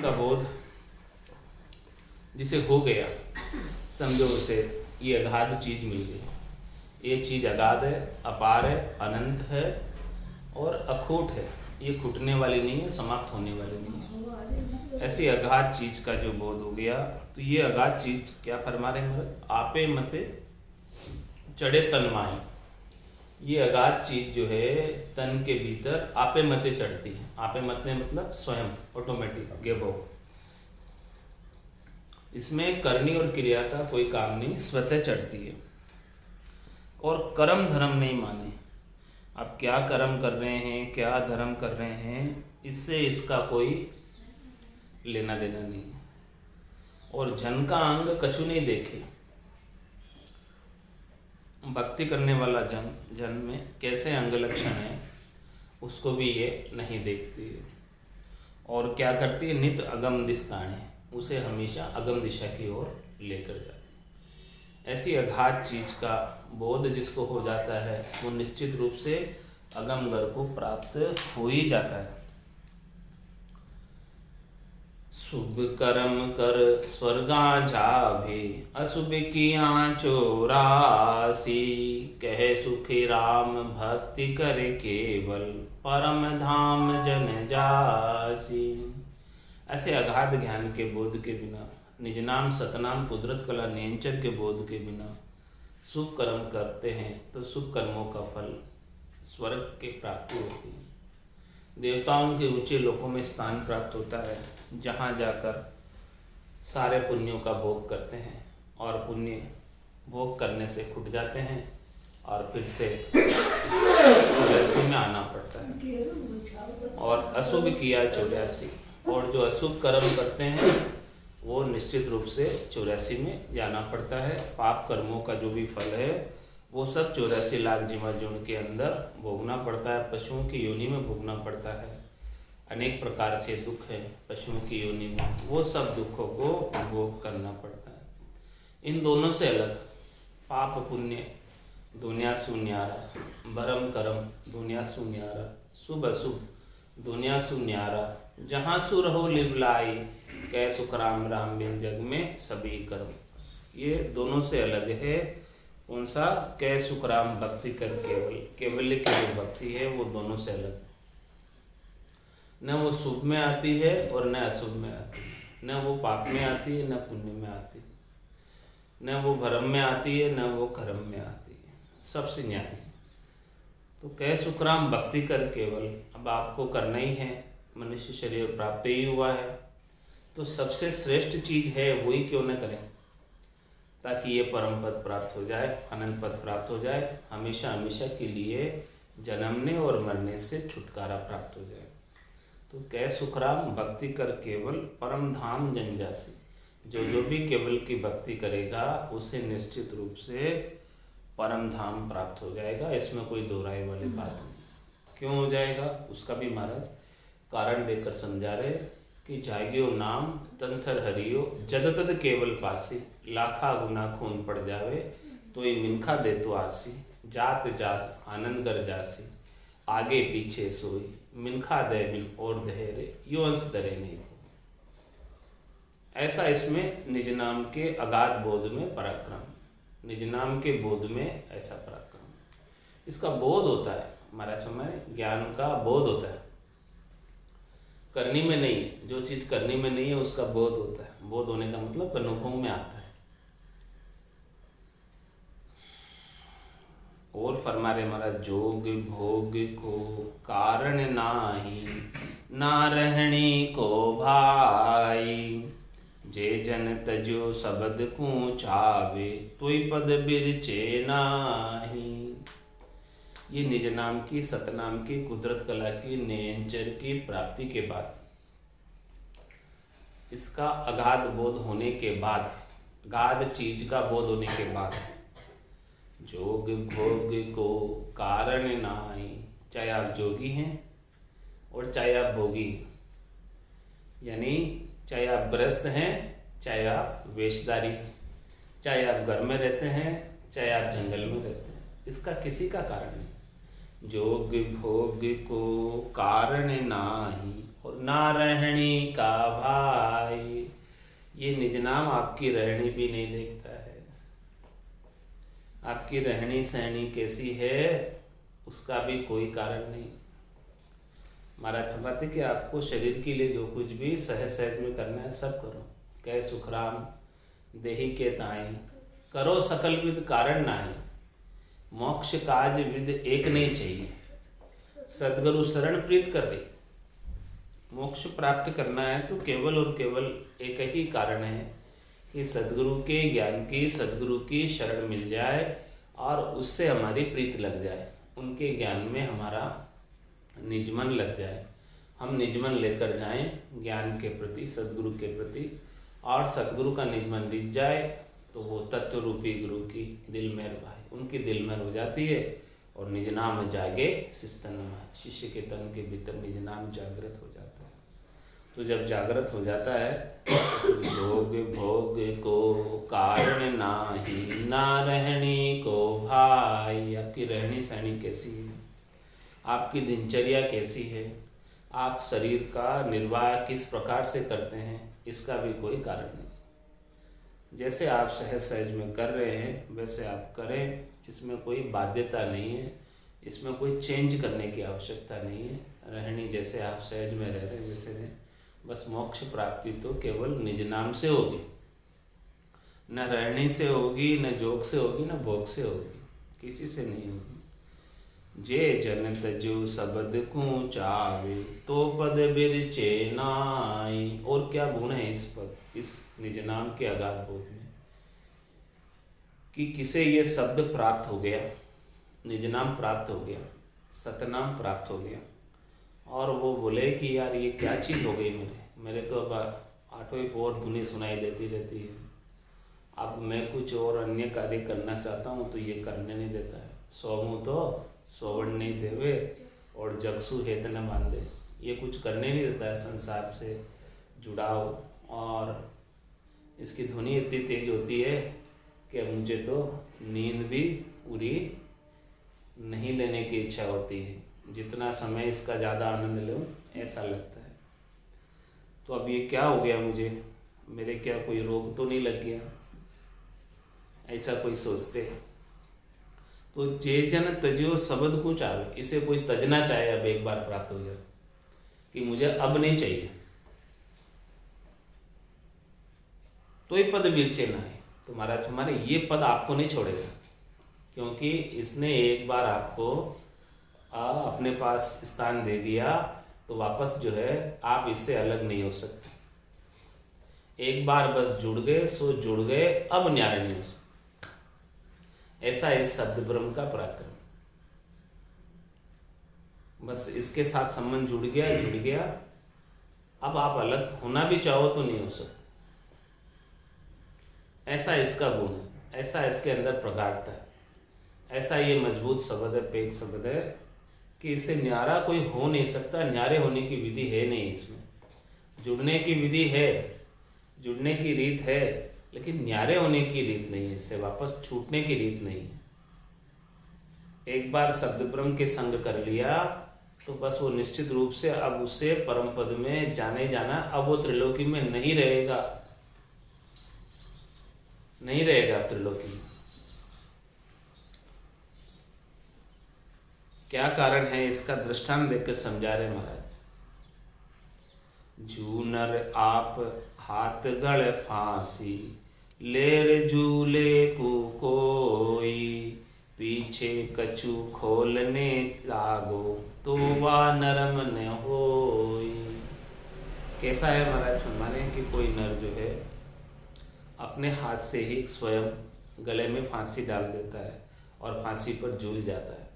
का बोध जिसे हो गया, समझो उसे ये अगाध चीज मिल गई। ये चीज अगाध है, अपार है, अनंत है और अखूट है। ये खुटने वाली नहीं है, समाप्त होने वाली नहीं है। ऐसी अगाध चीज का जो बोध हो गया, तो ये अगाध चीज क्या फरमा रहे हैं? आपे मते चढ़े तन माए। ये अगाध चीज जो है तन के भीतर आपे मते चढ़ती है। आपे मते मतलब स्वयं, ऑटोमेटिक, गेबो। इसमें करनी और क्रिया का कोई काम नहीं, स्वतः चढ़ती है। और कर्म धर्म नहीं माने। आप क्या कर्म कर रहे हैं, क्या धर्म कर रहे हैं, इससे इसका कोई लेना देना नहीं है। और जन का अंग कछु नहीं देखे। भक्ति करने वाला जन में कैसे अंग लक्षण है उसको भी ये नहीं देखती है। और क्या करती है? नित अगम दिस्ताने, उसे हमेशा अगम दिशा की ओर लेकर जाती है। ऐसी अगाध चीज का बोध जिसको हो जाता है वो निश्चित रूप से अगम घर को प्राप्त हो ही जाता है। शुभ कर्म कर स्वर्गा जावे, अशुभ किया चौरासी। कहे सुखी राम भक्ति करे केवल, परम धाम जन जासी। ऐसे अगाध ज्ञान के बोध के बिना, निज नाम सतनाम कुदरत कला नेंचर के बोध के बिना शुभ कर्म करते हैं तो शुभ कर्मों का फल स्वर्ग की प्राप्ति होती है। देवताओं के ऊंचे लोकों में स्थान प्राप्त होता है, जहाँ जाकर सारे पुण्यों का भोग करते हैं और पुण्य भोग करने से खुट जाते हैं और फिर से चौरासी में आना पड़ता है। और अशुभ किया 84, और जो अशुभ कर्म करते हैं वो निश्चित रूप से 84 में जाना पड़ता है। पाप कर्मों का जो भी फल है वो सब 84 लाख जीवाणु के अंदर भोगना पड़ता है। पशुओं की योनि में भोगना पड़ता है। अनेक प्रकार के दुख हैं पशुओं की योनि में, वो सब दुखों को भोग करना पड़ता है। इन दोनों से अलग पाप पुण्य दुनिया सुन्यारा, भरम करम दुनिया सुन्यारा, शुभ अशुभ दुनिया सुन्यारा। जहाँ सुर हो लिवलाई, कै सुख राम राम बिन जग में सभी कर्म। ये दोनों से अलग है। कौन सा? कै सुख राम भक्ति कर केवल, केवल्य की जो भक्ति है वो दोनों से अलग। न वो शुभ में आती है और न अशुभ में आती है, न वो पाप में आती है न पुण्य में आती है, न वो भरम में आती है न वो कर्म में आती है, सबसे न्यारी। तो कै सुख राम भक्ति कर केवल, अब आपको करना ही है, मनुष्य शरीर प्राप्त ही हुआ है तो सबसे श्रेष्ठ चीज है वही क्यों न करें, ताकि ये परम पद प्राप्त हो जाए, अनंत पद प्राप्त हो जाए, हमेशा हमेशा के लिए जन्मने और मरने से छुटकारा प्राप्त हो जाए। तो कै सुखराम भक्ति कर केवल, परम धाम जन जासी। जो भी केवल की भक्ति करेगा उसे निश्चित रूप से परम धाम प्राप्त हो जाएगा। इसमें कोई दो राय वाली बात नहीं। क्यों हो जाएगा उसका भी महाराज कारण देकर समझा रहे कि जागियो नाम तंथर हरियो, जद तद केवल पासी। लाखा गुना खून पड़ जावे तो ये मिनखा दे तो आसी। जात जात आनंद कर जासी, आगे पीछे सोई। मिनखा दे बिन और धैर्य, यो अंश दरे नहीं। ऐसा इसमें निज नाम के अगाध बोध में पराक्रम, निज नाम के बोध में ऐसा पराक्रम। इसका बोध होता है महाराज, हमारे ज्ञान का बोध होता है, करनी में नहीं है। जो चीज करनी में नहीं है उसका बोध होता है। बोध होने का मतलब अनुभव में आता है। और फरमा रहे महाराज, जोग भोग को कारण नाही, ना रहनी को भाई। जे जन तजो शब्द को चावे, तोई पद बिरचे नाही। ये निज नाम की सतनाम की कुदरत कला की नेंचर की प्राप्ति के बाद, इसका अगाध बोध होने के बाद, अगाध चीज का बोध होने के बाद, जोग भोग को कारण नाई। चाहे आप जोगी हैं और चाहे आप भोगी, यानी चाहे आप गृहस्थ हैं चाहे आप वेशधारी हैं, चाहे आप घर में रहते हैं चाहे आप जंगल में रहते हैं, इसका किसी का कारण नहीं। जोग भोग को कारण नाही, और ना रहनी का भाई, ये निज नाम आपकी रहनी भी नहीं देखता है। आपकी रहनी सहनी कैसी है उसका भी कोई कारण नहीं। महाराज फरमाते कि आपको शरीर के लिए जो कुछ भी सहज सहज में करना है सब करो। कह सुखराम देही के ताई, करो सकल विद कारण नाही, मोक्ष काज विद एक नहीं चाहिए, सदगुरु शरण प्रीत कर रही। मोक्ष प्राप्त करना है तो केवल और केवल एक ही कारण है कि सदगुरु के ज्ञान की, सदगुरु की शरण मिल जाए और उससे हमारी प्रीत लग जाए, उनके ज्ञान में हमारा निजमन लग जाए, हम निजमन लेकर जाएं ज्ञान के प्रति, सदगुरु के प्रति, और सदगुरु का निजमन दिख जाए तो वो तत्व रूपी गुरु की दिल में भाई, उनकी दिल में हो जाती है और निज नाम जागे शिस्तन में, शिष्य के तन के भीतर निज नाम जागृत हो जाता है। तो जब जागृत हो जाता है तो भोग भोग को कारण नाही, ना रहनी को भाई। आपकी रहनी सहनी कैसी है, आपकी दिनचर्या कैसी है, आप शरीर का निर्वाह किस प्रकार से करते हैं, इसका भी कोई कारण नहीं। जैसे आप सहज सहज में कर रहे हैं वैसे आप करें, इसमें कोई बाध्यता नहीं है, इसमें कोई चेंज करने की आवश्यकता नहीं है। रहनी जैसे आप सहज में रह रहे हैं वैसे रहें। बस मोक्ष प्राप्ति तो केवल निज नाम से होगी, न रहनी से होगी, न जोग से होगी, न भोग से होगी, किसी से नहीं होगी। जे जन तजु शब्द को चावे, तो पद बिरचे नाई। और क्या गुण है इस पद, इस निज नाम के अगाध बोध में, कि किसे ये शब्द प्राप्त हो गया, निज नाम प्राप्त हो गया, सतनाम प्राप्त हो गया, और वो बोले कि यार ये क्या चीज़ हो गई मेरे तो अब आठों एक और धुनी सुनाई देती रहती है, अब मैं कुछ और अन्य कार्य करना चाहता हूँ तो ये करने नहीं देता है। सोमू तो सोवण नहीं देवे और जगसु हेत न बांधे, ये कुछ करने नहीं देता है संसार से जुड़ाव, और इसकी ध्वनि इतनी तेज होती है कि मुझे तो नींद भी पूरी नहीं लेने की इच्छा होती है, जितना समय इसका ज़्यादा आनंद लूँ ऐसा लगता है। तो अब ये क्या हो गया मुझे, मेरे क्या कोई रोग तो नहीं लग गया, ऐसा कोई सोचते। तो जे जन तजियो शब्द को चाहे, इसे कोई तजना चाहे अब एक बार प्राप्त हो जाए कि मुझे अब नहीं चाहिए, तो ये पद बिरचे ना है। तो महाराज हमारे ये पद आपको नहीं छोड़ेगा, क्योंकि इसने एक बार आपको अपने पास स्थान दे दिया तो वापस जो है आप इससे अलग नहीं हो सकते। एक बार बस जुड़ गए सो जुड़ गए, अब न्याय नहीं हो सकता। ऐसा इस शब्द ब्रह्म का पराक्रम, बस इसके साथ संबंध जुड़ गया, अब आप अलग होना भी चाहो तो नहीं हो सकते। ऐसा इसका गुण है, ऐसा इसके अंदर प्रगाढ़ता है, ऐसा ये मजबूत शब्द है, पेक शब्द है कि इससे न्यारा कोई हो नहीं सकता। न्यारे होने की विधि है नहीं इसमें, जुड़ने की विधि है, जुड़ने की रीत है, लेकिन न्यारे होने की रीत नहीं है, इससे वापस छूटने की रीत नहीं है। एक बार शब्द ब्रह्म के संग कर लिया तो बस वो निश्चित रूप से अब उसे परम पद में जाने जाना, अब वो त्रिलोकी में नहीं रहेगा, नहीं रहेगा त्रिलोकी में। क्या कारण है इसका दृष्टांत देकर समझा रहे महाराज। जूनर आप हाथ गढ़ फांसी, लेर झूले को कोई, पीछे कछु खोलने लागो, तो वा नरम न होई। कैसा है महाराज फरमाने कि कोई नर जो है अपने हाथ से ही स्वयं गले में फांसी डाल देता है और फांसी पर झूल जाता है,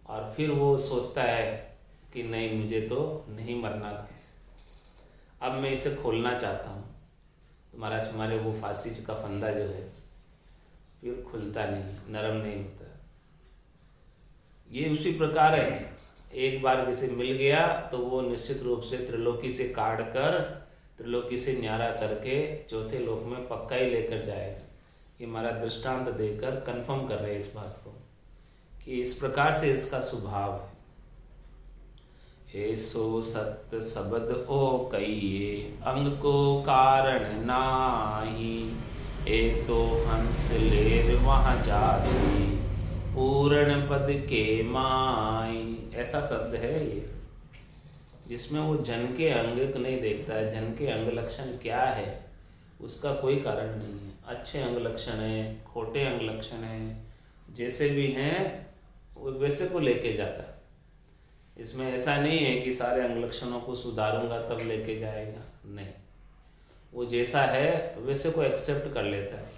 और फिर वो सोचता है कि नहीं मुझे तो नहीं मरना था, अब मैं इसे खोलना चाहता हूँ। तो महाराज हमारे वो फांसी का फंदा जो है फिर खुलता नहीं, नरम नहीं होता। ये उसी प्रकार है, एक बार किसी मिल गया तो वो निश्चित रूप से त्रिलोकी से काट कर, त्रिलोकी से न्यारा करके चौथे लोक में पक्का ही लेकर जाएगा। ये हमारा दृष्टांत देकर कंफर्म कर रहे हैं इस बात को कि इस प्रकार से इसका स्वभाव है। ऐसो सत्य शब्द ओ कहिए, अंग को कारण नाही। ए तो हंस लेर वहाँ जासी, पूर्ण पद के माई। ऐसा शब्द है ये, जिसमें वो जन के अंग को नहीं देखता है। जन के अंग लक्षण क्या है उसका कोई कारण नहीं है। अच्छे अंग लक्षण है, खोटे अंग लक्षण है, जैसे भी हैं वो वैसे को लेके जाता है। इसमें ऐसा नहीं है कि सारे अंग लक्षणों को सुधारूंगा तब लेके जाएगा, नहीं, वो जैसा है वैसे को एक्सेप्ट कर लेता है।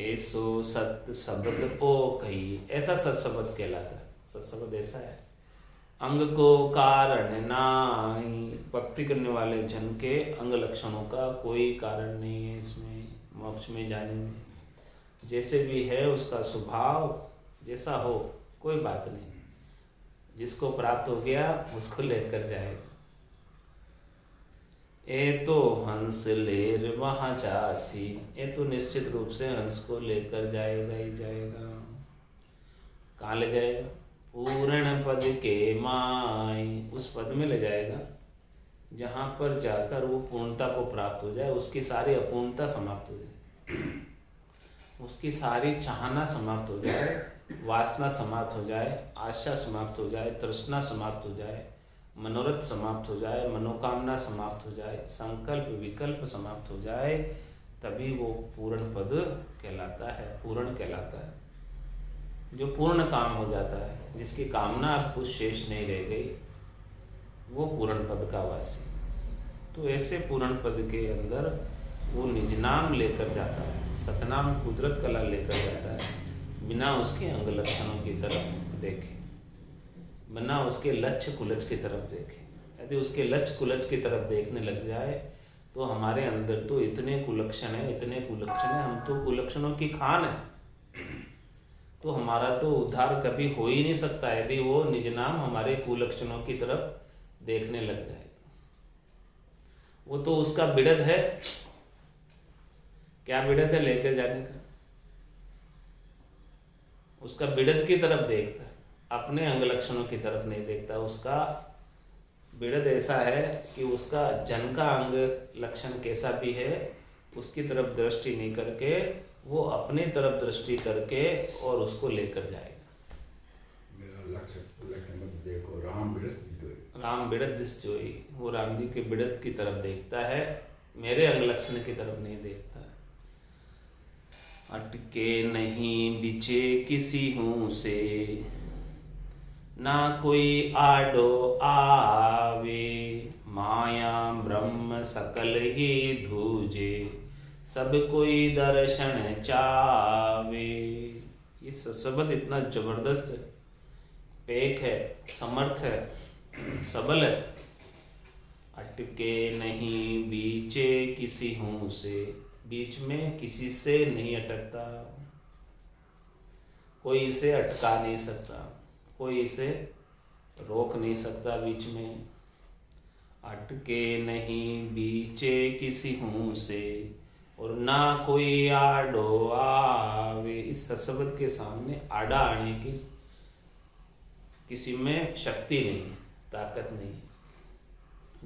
ऐसो सत्य शब्द ओ कही, ऐसा सत शब्द कहलाता है। सत शब्द ऐसा है, अंग को कारण नाही। भक्ति करने वाले जन के अंग लक्षणों का कोई कारण नहीं है इसमें मोक्ष में जाने में। जैसे भी है उसका स्वभाव जैसा हो कोई बात नहीं, जिसको प्राप्त हो गया उसको लेकर जाएगा। ए तो हंस लेर वहाँ जासी, ये तो निश्चित रूप से हंस को लेकर जाएगा ही जाएगा। कहाँ ले जाएगा? पूर्ण पद के माई, उस पद में ले जाएगा जहाँ पर जाकर वो पूर्णता को प्राप्त हो जाए, उसकी सारी अपूर्णता समाप्त हो जाए, उसकी सारी चाहना समाप्त हो जाए, वासना समाप्त हो जाए, आशा समाप्त हो जाए, तृष्णा समाप्त हो जाए, मनोरथ समाप्त हो जाए, मनोकामना समाप्त हो जाए, संकल्प विकल्प समाप्त हो जाए, तभी वो पूर्ण पद कहलाता है, पूर्ण कहलाता है। जो पूर्ण काम हो जाता है, जिसकी कामना अब कुछ शेष नहीं रह गई, वो पूर्ण पद का वासी। तो ऐसे पूर्ण पद के अंदर वो निज नाम लेकर जाता है, सतनाम कुदरत कला लेकर जाता है, बिना उसके अंग लक्षणों की तरफ देखे, बिना उसके लक्ष्य कुलच की तरफ देखे। यदि उसके लक्ष्य कुलच की तरफ देखने लग जाए तो हमारे अंदर तो इतने कुलक्षण है, इतने कुलक्षण है, हम तो कुलक्षणों की खान है, तो हमारा तो उद्धार कभी हो ही नहीं सकता यदि वो निज नाम हमारे कुलक्षणों की तरफ देखने लग जाए। वो तो उसका बिड़द है। क्या बिड़द है? लेकर जाने का। उसका बिड़द की तरफ देखता है, अपने अंग लक्षणों की तरफ नहीं देखता। उसका बिड़द ऐसा है कि उसका जन का अंग लक्षण कैसा भी है उसकी तरफ दृष्टि नहीं करके वो अपने तरफ दृष्टि करके और उसको लेकर जाएगा। मेरा लक्ष्य देखो, राम बिड़द दिस जोई, वो राम जी के बिड़द की तरफ देखता है, मेरे अंग लक्षण की तरफ नहीं देखता। अटके नहीं बिचे किसी हूँ से, ना कोई आडो आवे, माया ब्रह्म सकल ही धूजे, सब कोई दर्शन चावे। ये शब्द इतना जबरदस्त है, पेक है, समर्थ है, सबल है। अटके नहीं बीचे किसी हूँ से, बीच में किसी से नहीं अटकता, कोई इसे अटका नहीं सकता, कोई इसे रोक नहीं सकता बीच में। अटके नहीं बीचे किसी हूँ से, और ना कोई आडो आवे। इस शब्द के सामने आड़ा आने की किसी में शक्ति नहीं है, ताकत नहीं है।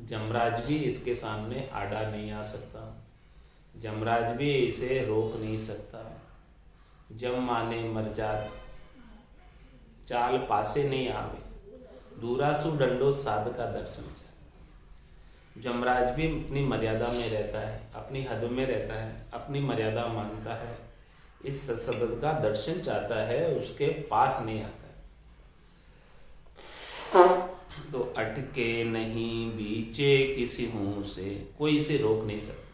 जमराज भी इसके सामने आड़ा नहीं आ सकता, जमराज भी इसे रोक नहीं सकता। जम माने मर जात, चाल पासे नहीं आवे, दूरासु डंडो साध का दर्शन। जमराज भी अपनी मर्यादा में रहता है, अपनी हद में रहता है, अपनी मर्यादा मानता है, इस शब्द का दर्शन चाहता है, उसके पास नहीं आता है। तो अटके नहीं बीचे किसी हूँ से, कोई इसे रोक नहीं सकता।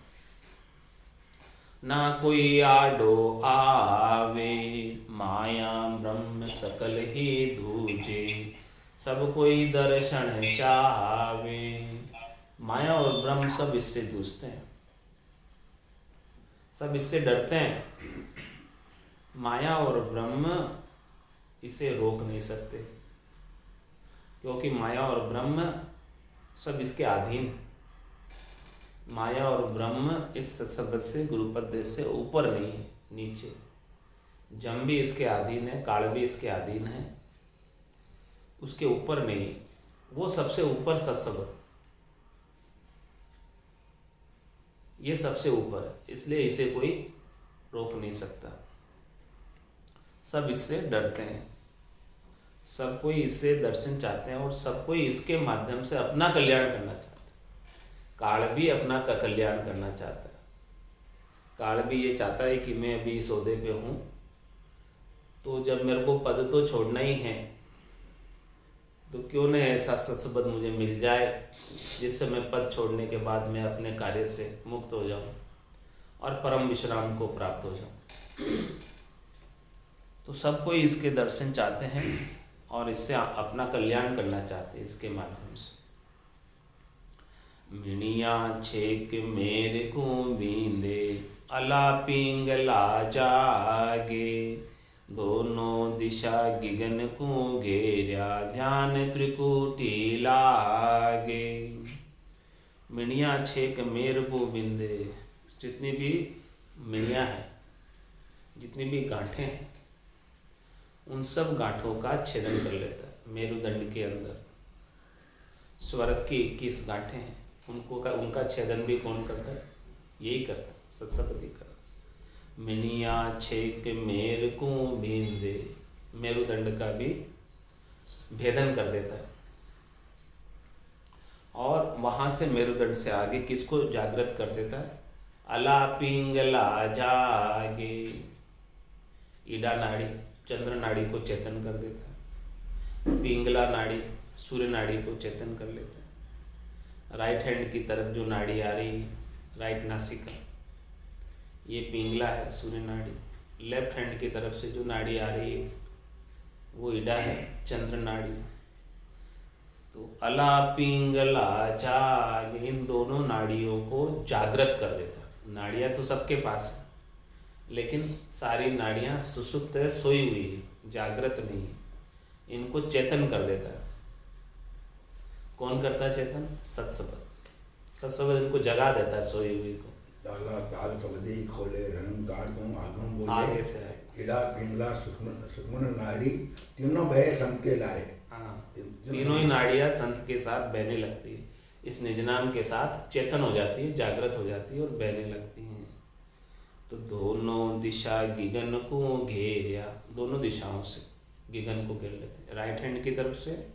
ना कोई आडो आवे, माया ब्रह्म सकल ही धूजे, सब कोई दर्शन चावे। माया और ब्रह्म सब इससे जूझते हैं, सब इससे डरते हैं। माया और ब्रह्म इसे रोक नहीं सकते, क्योंकि माया और ब्रह्म सब इसके अधीन। माया और ब्रह्म इस शब्द से, गुरुपद से ऊपर नहीं है, नीचे। जम भी इसके अधीन है, काल भी इसके अधीन है, उसके ऊपर नहीं। वो सबसे ऊपर सत्संग, ये सबसे ऊपर है, इसलिए इसे कोई रोक नहीं सकता। सब इससे डरते हैं, सब कोई इससे दर्शन चाहते हैं और सब कोई इसके माध्यम से अपना कल्याण करना चाहते हैं। काल भी अपना का कल्याण करना चाहता है। काल भी ये चाहता है कि मैं अभी इस ओहदे पे हूँ, तो जब मेरे को पद तो छोड़ना ही है, तो क्यों न ऐसा सत्संग मुझे मिल जाए जिससे मैं पद छोड़ने के बाद मैं अपने कार्य से मुक्त हो जाऊं और परम विश्राम को प्राप्त हो जाऊं। तो सब कोई इसके दर्शन चाहते हैं और इससे अपना कल्याण करना चाहते हैं इसके माध्यम से। मिणिया छेक मेरे को बींदे, अला पिंगला जागे, दोनों दिशा गिगन को घेरा, ध्यान त्रिकुटी लागे। मिणिया छेक मेर को बिंदे, जितनी भी मिणिया है, जितनी भी गांठें हैं, उन सब गांठों का छेदन कर लेता है। मेरुदंड के अंदर स्वर्ग की 21 गांठें हैं, उनका छेदन भी कौन करता है? यही करता है, सत्संग करता। मिनिया छेक मेर को बींदे, मेरुदंड का भी भेदन कर देता है। और वहां से मेरुदंड से आगे किसको जागृत कर देता है? अला पिंगला जागे, ईडा नाड़ी चंद्र नाड़ी को चेतन कर देता है। पिंगला नाड़ी सूर्य नाड़ी को चेतन कर लेता है। राइट हैंड की तरफ जो नाड़ी आ रही है, राइट नासिका, ये पिंगला है, सूर्य नाड़ी। लेफ्ट हैंड की तरफ से जो नाड़ी आ रही है वो ईडा है, चंद्र नाड़ी। तो अला पिंगला जाग, इन दोनों नाड़ियों को जागृत कर देता है। नाड़ियां तो सबके पास है, लेकिन सारी नाड़ियां सुसुप्त है, सोई हुई है, जागृत नहीं है। इनको चेतन कर देता है। कौन करता है चेतन? सत्संग इनको जगा देता है, सोई हुई को। ताला ताल कबदी खोले रणम काट दूं आगम बोले, आगे से आगे इड़ा पिंगला सुखमन नाड़ी, तीनों बहे संत के लारे। हाँ, तीनों ही नाड़ियां संत के साथ बहने लगती है, इस निजनाम के साथ चेतन हो जाती है, जागृत हो जाती है और बहने लगती हैं। तो दोनों दिशा गिगन को घेरिया, दोनों दिशाओं से गिगन को घेर लेते हैं। राइट हैंड की तरफ से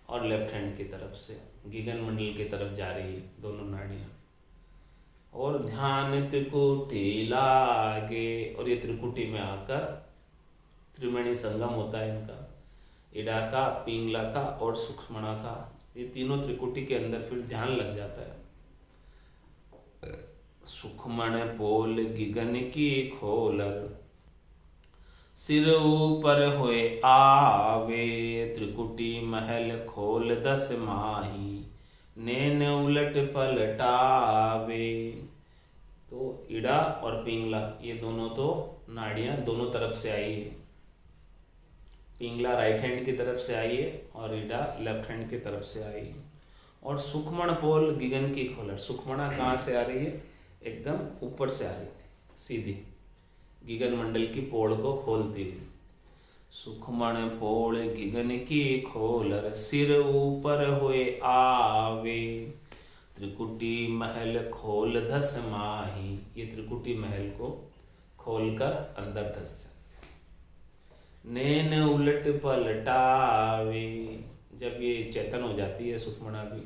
और लेफ्ट हैंड की तरफ से गिगन मंडल की तरफ जा रही है दोनों नाड़ियाँ। और ध्यान त्रिकुटी लागे, और ये त्रिकुटी में आकर त्रिवेणी संगम होता है इनका, इडा का, पिंगला का और सूक्ष्मणा का। ये तीनों त्रिकुटी के अंदर फिर ध्यान लग जाता है। सुखमण पोल गिगन की खोलर, सिर ऊपर होए आवे, त्रिकुटी महल खोल 10 माही, नैन उलट पलटावे। तो इड़ा और पिंगला ये दोनों तो नाड़ियां दोनों तरफ से आई है। पिंगला राइट हैंड की तरफ से आई है और इड़ा लेफ्ट हैंड की तरफ से आई है। और सुखमण पोल गिगन की खोलर, सुखमणा कहाँ से आ रही है? एकदम ऊपर से आ रही है, सीधी गिगन मंडल की पोल को खोलती हुई। सुखमण पोल गिगन की खोलर, सिर ऊपर होए आवे, त्रिकुटी महल खोल 10 माही। ये त्रिकुटी महल को खोलकर अंदर धस जाते। नैन उलट पलटावे, जब ये चेतन हो जाती है सुखमणा भी,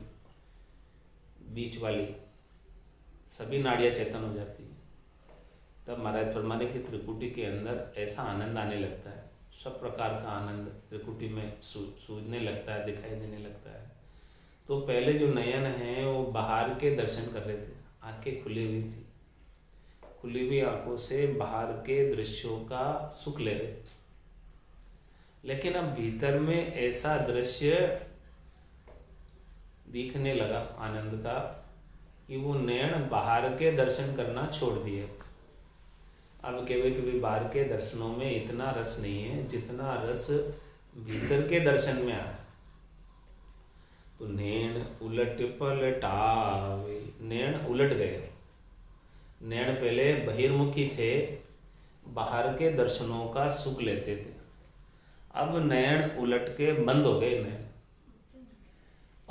बीच वाली सभी नाड़ियाँ चेतन हो जाती है, तब महाराज फरमाने की त्रिकुटी के अंदर ऐसा आनंद आने लगता है, सब प्रकार का आनंद त्रिकुटी में सूझने लगता है, दिखाई देने लगता है। तो पहले जो नयन है वो बाहर के दर्शन कर रहे थे, आंखें खुली हुई थी, खुली हुई आंखों से बाहर के दृश्यों का सुख ले रहे थे। लेकिन अब भीतर में ऐसा दृश्य दिखने लगा आनंद का कि वो नयन बाहर के दर्शन करना छोड़ दिए। अब कभी बाहर के दर्शनों में इतना रस नहीं है जितना रस भीतर के दर्शन में आ रहा है। तो नैन उलट पलटावे, नैन उलट गए। नैन पहले बहिर्मुखी थे, बाहर के दर्शनों का सुख लेते थे, अब नैन उलट के बंद हो गए नैन,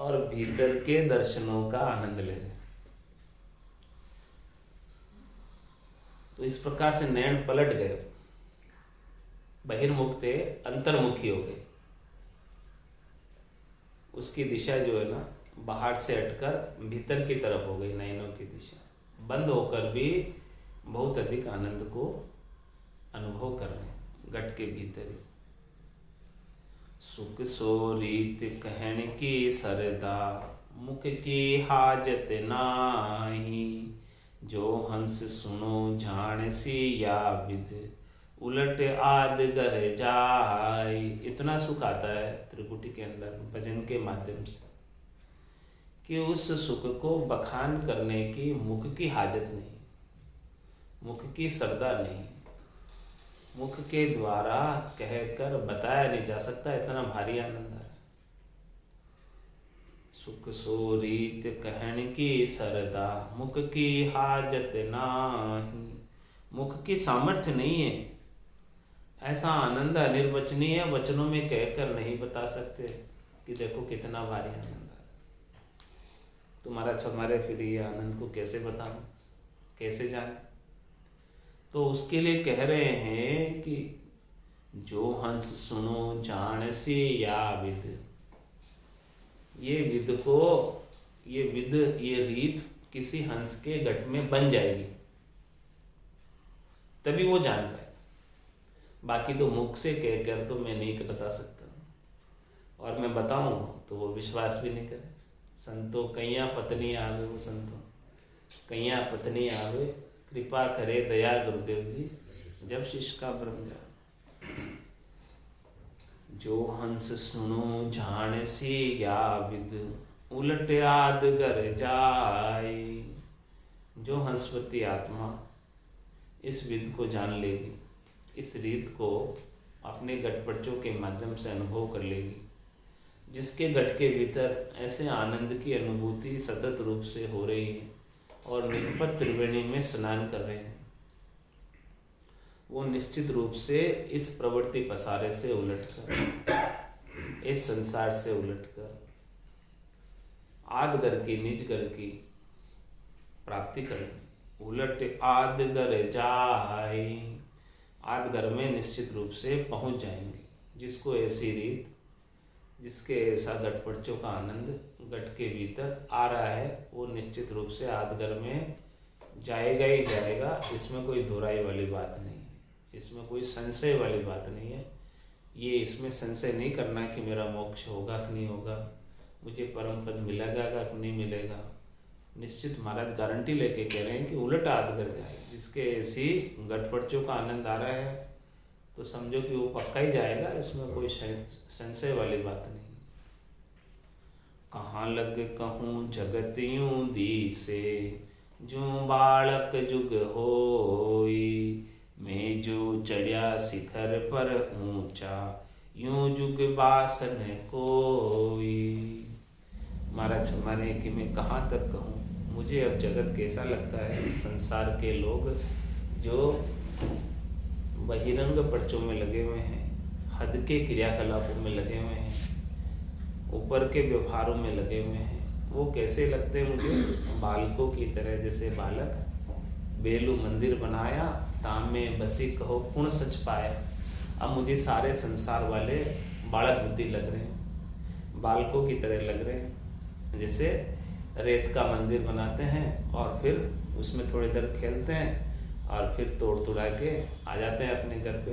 और भीतर के दर्शनों का आनंद ले रहे हैं। तो इस प्रकार से नयन पलट गए, बहिर्मुख थे, अंतर्मुखी हो गए। उसकी दिशा जो है ना बाहर से हटकर भीतर की तरफ हो गई, नयनों की दिशा बंद होकर भी बहुत अधिक आनंद को अनुभव कर रहे हैं घट के भीतर ही। सुख सो रीत कहन की सरदा, मुख की हाजत नाही, जो हंस सुनो जान सी या विद, उलट आद गर जाई। इतना सुख आता है त्रिकुटी के अंदर भजन के माध्यम से कि उस सुख को बखान करने की मुख की हाजत नहीं, मुख की श्रद्धा नहीं, मुख के द्वारा कहकर बताया नहीं जा सकता, इतना भारी आनंद है। सुख सो रीत कहन की सरदा, मुख की हाजत नाही। मुख की सामर्थ्य नहीं है, ऐसा आनंद अनिर्वचनीय वचनों में कहकर नहीं बता सकते कि देखो कितना भारी आनंद है। तुम्हारा हमारे फिर ये आनंद को कैसे बताऊं, कैसे जाने। तो उसके लिए कह रहे हैं कि जो हंस सुनो जान सी या विद, ये विद को, ये विद, ये रीत किसी हंस के घट में बन जाएगी तभी वो जान पाए। बाकी तो मुख से कहकर तो मैं नहीं बता सकता, और मैं बताऊं तो वो विश्वास भी नहीं करे। संतो कैया पत्नी आवे, वो संतो कैया पत्नी आवे, कृपा करे दया गुरुदेव जी, जब शिष्य का ब्रह्म जान। जो हंस सुनो जान सी या विद, उलट आद गर जाए। जो हंसवती आत्मा इस विद को जान लेगी, इस रीत को अपने गटपड़चों के माध्यम से अनुभव कर लेगी, जिसके घट के भीतर ऐसे आनंद की अनुभूति सतत रूप से हो रही है और निष्पत त्रिवेणी में स्नान कर रहे हैं, वो निश्चित रूप से इस प्रवृत्ति पसारे से उलटकर, इस संसार से उलटकर आद घर की, निज घर की प्राप्ति करें। उलट आद घर जाए, आद घर में निश्चित रूप से पहुंच जाएंगे। जिसको ऐसी रीत, जिसके ऐसा गटपड़चों का आनंद गट के भीतर आ रहा है, वो निश्चित रूप से आदगर में जाएगा ही जाएगा। इसमें कोई दोहराई वाली बात नहीं है, इसमें कोई संशय वाली बात नहीं है। ये इसमें संशय नहीं करना कि मेरा मोक्ष होगा कि नहीं होगा, मुझे परम पद मिलेगा कि नहीं मिलेगा। निश्चित महाराज गारंटी लेके कह रहे हैं कि उलट आदगर जाए। जिसके ऐसी गटपड़चों का आनंद आ रहा है तो समझो कि वो पक्का ही जाएगा, इसमें कोई संशय वाली बात नहीं। कहाँ लग कहूँ जगत यूं दी से, जो बालक जुग होई, मैं जो चढ़िया शिखर पर ऊंचा, यूं जुग बासन कोई। महाराज हमारे कि मैं कहाँ तक कहूँ, मुझे अब जगत कैसा लगता है। संसार के लोग जो बहिरंग पर्चों में लगे हुए हैं, हद के क्रियाकलापों में लगे हुए हैं, ऊपर के व्यवहारों में लगे हुए हैं, वो कैसे लगते हैं मुझे, बालकों की तरह। जैसे बालक बेलू मंदिर बनाया, ताम में बसी कहो पुण्य सच पाया। अब मुझे सारे संसार वाले बालक बुद्धि लग रहे हैं, बालकों की तरह लग रहे हैं। जैसे रेत का मंदिर बनाते हैं और फिर उसमें थोड़ी देर खेलते हैं और फिर तोड़ तुड़ा के आ जाते हैं अपने घर पे।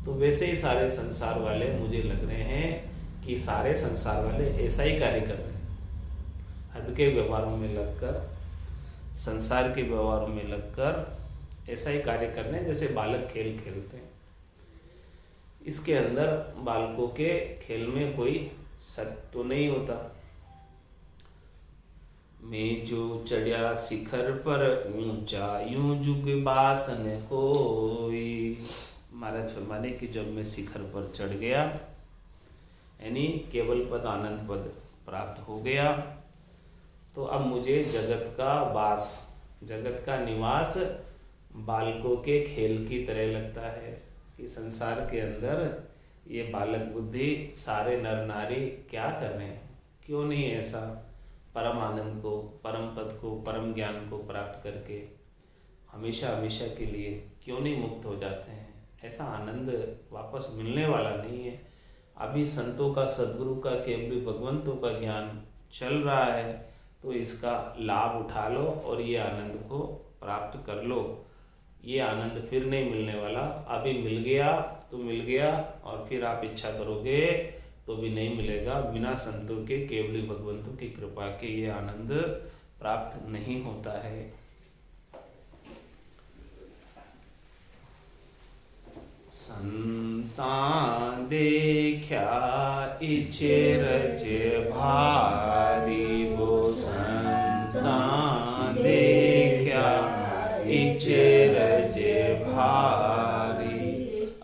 तो वैसे ही सारे संसार वाले मुझे लग रहे हैं कि सारे संसार वाले ऐसा ही कार्य कर रहे हैं, हद के व्यवहारों में लगकर, संसार के व्यवहारों में लगकर ऐसा ही कार्य कर रहे हैं जैसे बालक खेल खेलते हैं। इसके अंदर बालकों के खेल में कोई सत्य तो नहीं होता। मैं जो चढ़िया शिखर पर ऊंचा, यूं जुग बासन कोई। महाराज फरमाने कि जब मैं शिखर पर चढ़ गया, यानी केवल पद आनंद पद प्राप्त हो गया, तो अब मुझे जगत का वास, जगत का निवास बालकों के खेल की तरह लगता है। कि संसार के अंदर ये बालक बुद्धि सारे नर नारी क्या कर रहे हैं, क्यों नहीं ऐसा परम आनंद को, परम पद को, परम ज्ञान को प्राप्त करके हमेशा हमेशा के लिए क्यों नहीं मुक्त हो जाते हैं। ऐसा आनंद वापस मिलने वाला नहीं है। अभी संतों का, सदगुरु का, केवल भगवंतों का ज्ञान चल रहा है, तो इसका लाभ उठा लो और ये आनंद को प्राप्त कर लो। ये आनंद फिर नहीं मिलने वाला। अभी मिल गया तो मिल गया, और फिर आप इच्छा करोगे तो भी नहीं मिलेगा। बिना संतों के, केवली भगवंतों की कृपा के ये आनंद प्राप्त नहीं होता है। संतां देखा इचे रज भाई,